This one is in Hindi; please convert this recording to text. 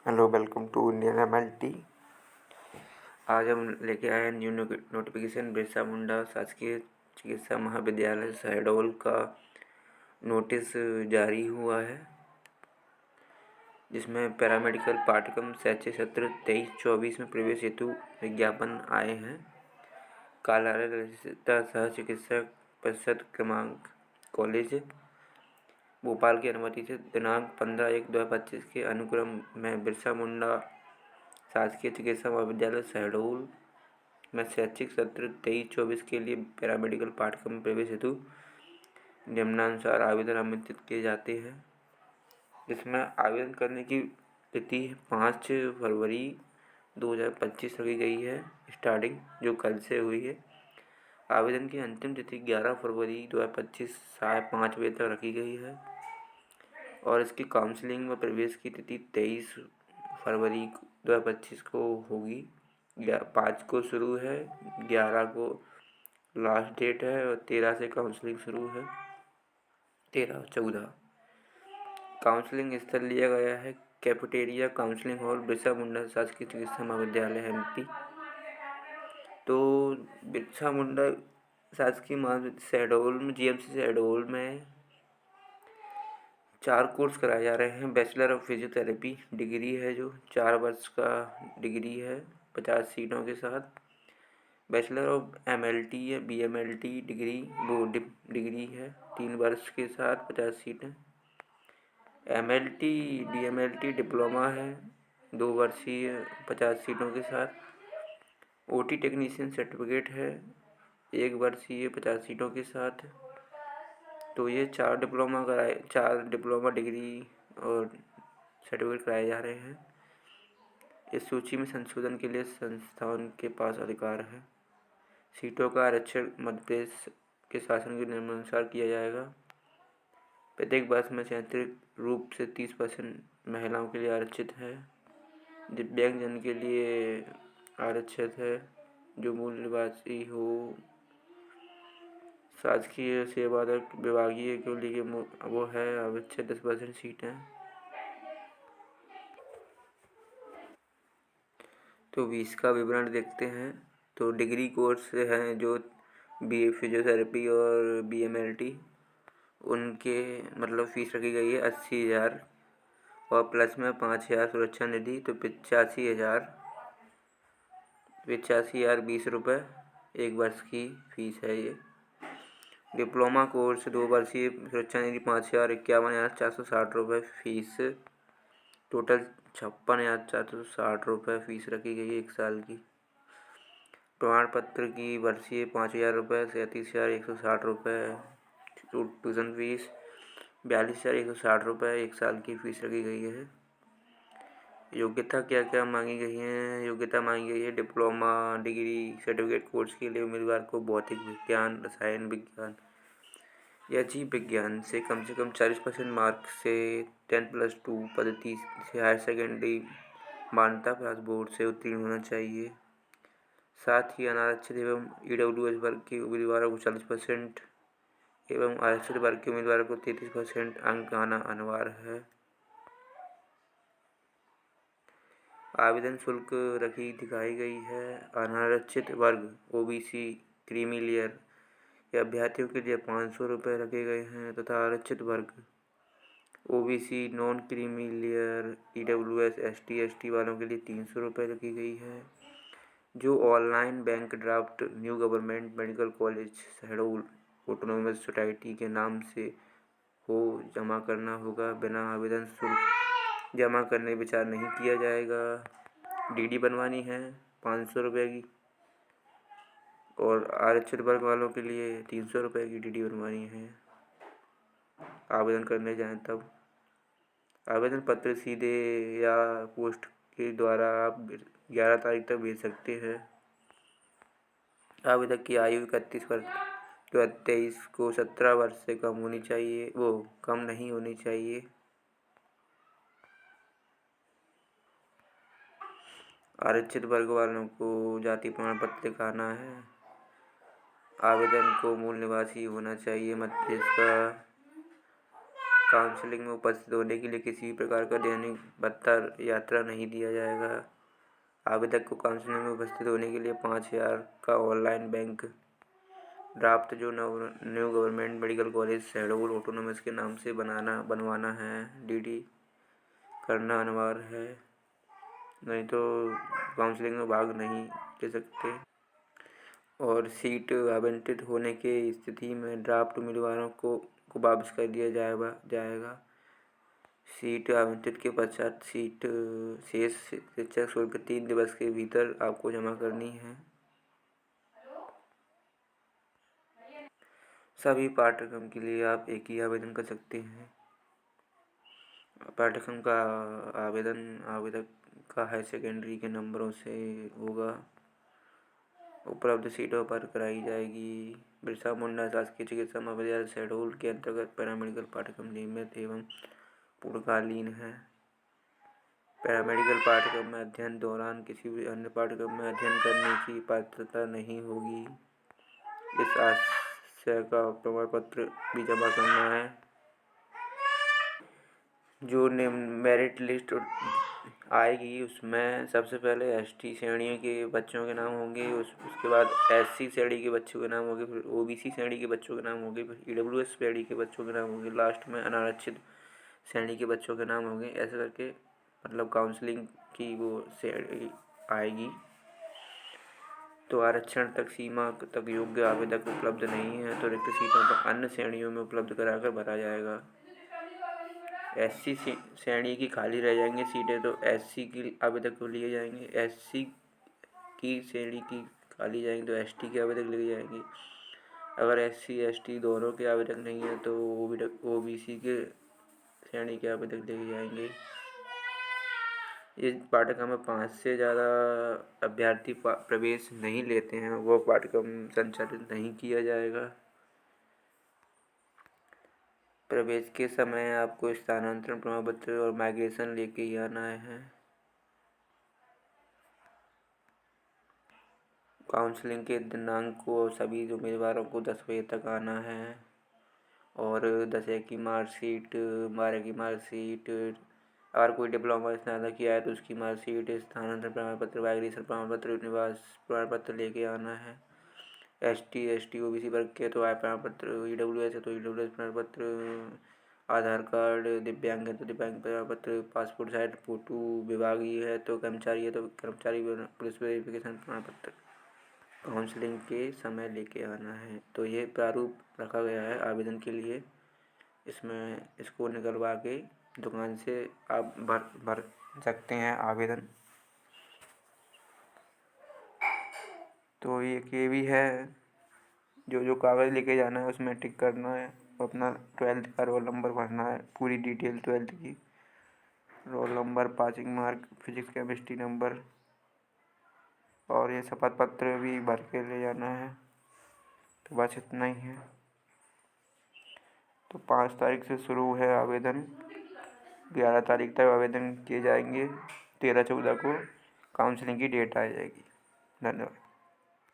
Hello, welcome to Indian MLT. आज हम लेके आए हैं न्यू नोटिफिकेशन। बिरसा मुंडा शासकीय चिकित्सा महाविद्यालय शहडोल का नोटिस जारी हुआ है, जिसमें पैरामेडिकल पाठ्यक्रम शैक्षिक सत्र 23-24 में प्रवेश हेतु विज्ञापन आए हैं। कार्यालय रजिस्ट्रार सह चिकित्सक परिषद क्रमांक कॉलेज भोपाल की अनुमति से दिनांक 15/1/2025 के अनुक्रम में बिरसा मुंडा शासकीय चिकित्सा महाविद्यालय शहडोल में शैक्षिक सत्र 23-24 के लिए पैरामेडिकल पाठ्यक्रम में प्रवेश हेतु निम्नानुसार आवेदन आमंत्रित किए जाते हैं। इसमें आवेदन करने की तिथि 5 फरवरी 2025 रखी गई है, स्टार्टिंग जो कल से हुई है। आवेदन की अंतिम तिथि 11 फरवरी 2025 5:30 बजे तक रखी गई है और इसकी काउंसलिंग व प्रवेश की तिथि 23 फरवरी 2025 को होगी। 5 को शुरू है, 11 को लास्ट डेट है और 13 से काउंसलिंग शुरू है। 13-14 काउंसलिंग स्थल लिया गया है cafeteria counselling hall, Birsa Munda शासकीय चिकित्सा महाविद्यालय एमपी। तो बिरसा मुंडा शासकीय महाविद्यालय शहडोल में, जीएमसी शहडोल में 4 कोर्स कराए जा रहे हैं। बैचलर ऑफ फिजियोथेरेपी डिग्री है, जो 4 वर्ष का डिग्री है 50 सीटों के साथ। बैचलर ऑफ एमएलटी या बीएमएलटी डिग्री वो डिग्री है 3 वर्ष के साथ 50 सीटें। एमएलटी डीएमएलटी डिप्लोमा है 2 वर्षीय 50 सीटों के साथ। ओटी टेक्नीशियन सर्टिफिकेट है 1 वर्षीय 50 सीटों के साथ। तो ये 4 डिप्लोमा डिग्री और सर्टिफिकेट कराए जा रहे हैं। इस सूची में संशोधन के लिए संस्थान के पास अधिकार है। सीटों का आरक्षण मध्य प्रदेश के शासन के नियमानुसार किया जाएगा। प्रत्येक वर्ष में सैद्धांतिक रूप से 30% महिलाओं के लिए आरक्षित है। दिव्यांगजन के लिए आरक्षित है, जो मूल निवासी हो। शासकीय सेवादार विभागीय के लिए वो है आरक्षित 10% सीटें। तो 20 का विवरण देखते हैं। तो डिग्री कोर्स हैं जो बीए फिजियोथेरेपी और बीएमएलटी, उनके मतलब फ़ीस रखी गई है 80,000 और प्लस में 5,000 सुरक्षा निधि, तो 85,000 20 रुपये 1 वर्ष की फ़ीस है ये। डिप्लोमा कोर्स 2 वर्षीय सुरक्षा निधि 5,000 51,460 रुपये फ़ीस, टोटल 56,460 रुपये फ़ीस रखी गई है 1 साल की। प्रमाण पत्र की वर्षीय 5,000 रुपये 37,160 रुपये, ट्यूशन फीस 42,160 रुपये 1 साल की फ़ीस रखी गई है। योग्यता क्या क्या मांगी गई है? योग्यता मांगी गई है डिप्लोमा डिग्री सर्टिफिकेट कोर्स के लिए उम्मीदवार को भौतिक विज्ञान, रसायन विज्ञान या जीव विज्ञान से कम 40% मार्क से 10+2 पद्धति से हायर सेकेंडरी मान्यता प्राप्त बोर्ड से उत्तीर्ण होना चाहिए। साथ ही अनारक्षित एवं ईडब्ल्यूएस वर्ग के उम्मीदवारों को 40% एवं आरक्षित वर्ग के उम्मीदवारों को 33% अंक आना अनिवार्य है। आवेदन शुल्क दिखाई गई है। अनारक्षित वर्ग ओबीसी क्रीमी लेयर या अभ्यर्थियों के लिए 500 रुपये रखे गए हैं तथा आरक्षित वर्ग OBC non creamy layer EWS ST वालों के लिए 300 रुपये रखी गई है। जो online bank draft new government medical college Shahdol autonomous society के नाम से हो जमा करना होगा। बिना आवेदन शुल्क जमा करने विचार नहीं किया जाएगा। डीडी बनवानी है 500 रुपये की और आरक्षित वर्ग वालों के लिए 300 रुपये की डीडी बनवानी है। आवेदन करने जाएं तब आवेदन पत्र सीधे या पोस्ट के द्वारा आप 11 तारीख तक भेज सकते हैं। आवेदक की आयु 31 वर्ष 2023 को 17 वर्ष से कम होनी चाहिए, वो कम नहीं होनी चाहिए। आरक्षित वर्ग वालों को जाति प्रमाण पत्र दिखाना है। आवेदन को मूल निवासी होना चाहिए मध्य प्रदेश का। काउंसलिंग में उपस्थित होने के लिए किसी भी प्रकार का दैनिक भत्ता यात्रा नहीं दिया जाएगा। आवेदक को काउंसलिंग में उपस्थित होने के लिए 5,000 का ऑनलाइन बैंक ड्राफ्ट जो new government medical college Shahdol autonomous के नाम से बनवाना है। डीडी करना अनिवार्य है, नहीं तो काउंसलिंग में भाग नहीं ले सकते। और सीट आवंटित होने की स्थिति में ड्राफ्ट उम्मीदवारों को वापस कर दिया जाएगा। सीट आवंटित के पश्चात सीट शेष शिक्षक शुल्क 3 दिवस के भीतर आपको जमा करनी है। सभी पाठ्यक्रम के लिए आप एक ही आवेदन कर सकते हैं। पाठ्यक्रम का आवेदन आवेदक का हाई सेकेंडरी के नंबरों से होगा। उपलब्ध सीटों पर कराई जाएगी। बिरसा मुंडा शासकीय चिकित्सा महाविद्यालय शहडोल के अंतर्गत पैरामेडिकल पाठ्यक्रम नियमित एवं पूर्णकालीन है। पैरामेडिकल पाठ्यक्रम में अध्ययन दौरान किसी भी अन्य पाठ्यक्रम में अध्ययन करने की पात्रता नहीं होगी। इस आशय का प्रमाण पत्र भी जमा करना है। जो मेरिट लिस्ट आएगी उसमें सबसे पहले एसटी श्रेणी के बच्चों के नाम होंगे, उसके बाद एससी श्रेणी के बच्चों के नाम होंगे, फिर ओबीसी श्रेणी के बच्चों के नाम होंगे, फिर ईडब्ल्यूएस श्रेणी के बच्चों के नाम होंगे, लास्ट में अनारक्षित श्रेणी के बच्चों के नाम होंगे। ऐसे करके मतलब काउंसलिंग की वो श्रेणी आएगी। तो आरक्षण तक सीमा तक योग्य आवेदक उपलब्ध नहीं है तो रिक्त सीटों पर अन्य श्रेणियों में उपलब्ध कराकर भरा जाएगा। एससी श्रेणी की खाली रह जाएंगी सीटें तो एससी की आवेदक को लिए जाएंगे। एससी की श्रेणी की खाली जाएंगी तो एसटी के आवेदक लिए जाएंगे। अगर एससी एसटी दोनों के आवेदक नहीं है तो ओबीसी के श्रेणी के आवेदक लिए जाएंगे। इस पाठ्यक्रम में 5 से ज़्यादा अभ्यर्थी प्रवेश नहीं लेते हैं, वो पाठ्यक्रम संचालित नहीं किया जाएगा। प्रवेश के समय आपको स्थानांतरण प्रमाण पत्र और माइग्रेशन लेके ही आना है। काउंसलिंग के दिनांक को सभी उम्मीदवारों को 10 बजे तक आना है। और 10 की मार्कशीट, 12 की मार्कशीट, अगर कोई डिप्लोमा स्नातक किया है तो उसकी मार्कशीट, स्थानांतरण प्रमाण पत्र, माइग्रेशन प्रमाण पत्र, निवास प्रमाण पत्र लेके आना है। एसटी ओबीसी वर्ग के तो आय प्रमाण पत्र, ईडब्ल्यूएस है तो ईडब्ल्यूएस प्रमाण पत्र, आधार कार्ड, दिव्यांग है तो दिव्यांग प्रमाण पत्र, पासपोर्ट साइज फोटो, विभागीय है तो कर्मचारी है तो कर्मचारी पुलिस वेरिफिकेशन प्रमाण पत्र काउंसलिंग के समय लेके आना है। तो ये प्रारूप रखा गया है आवेदन के लिए। इसमें इसको निकलवा के दुकान से आप भर सकते हैं आवेदन। तो ये भी है, जो कागज़ लेके जाना है उसमें टिक करना है, अपना 12th का रोल नंबर भरना है, पूरी डिटेल 12th की, roll number, passing mark, physics chemistry number, और ये शपथ पत्र भी भर के ले जाना है। तो बस इतना ही है। तो 5 तारीख से शुरू है आवेदन, 11 तारीख तक आवेदन किए जाएंगे, 13-14 को काउंसलिंग की डेट आ जाएगी। धन्यवाद।